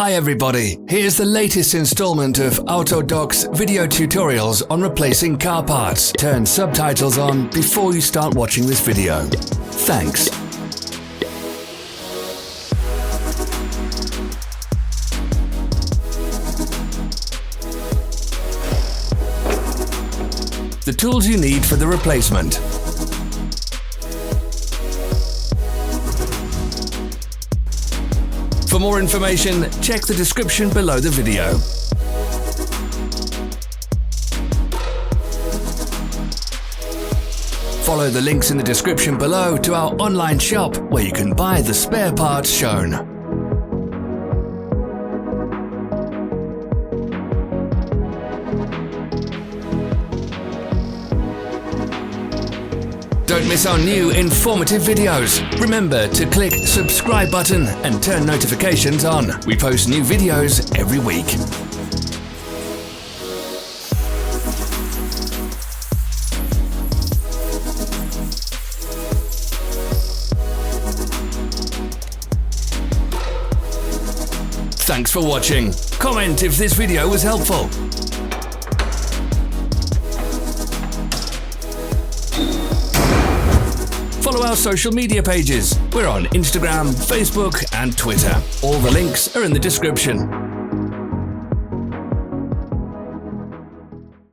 Hi everybody, here's the latest installment of Autodoc's video tutorials on replacing car parts. Turn subtitles on before you start watching this video. Thanks. The tools you need for the replacement. For more information, check the description below the video. Follow the links in the description below to our online shop where you can buy the spare parts shown. Don't miss our new informative videos. Remember to click subscribe button and turn notifications on. We post new videos every week. Thanks for watching. Comment if this video was helpful. Follow our social media pages. We're on Instagram, Facebook, and Twitter. All the links are in the description.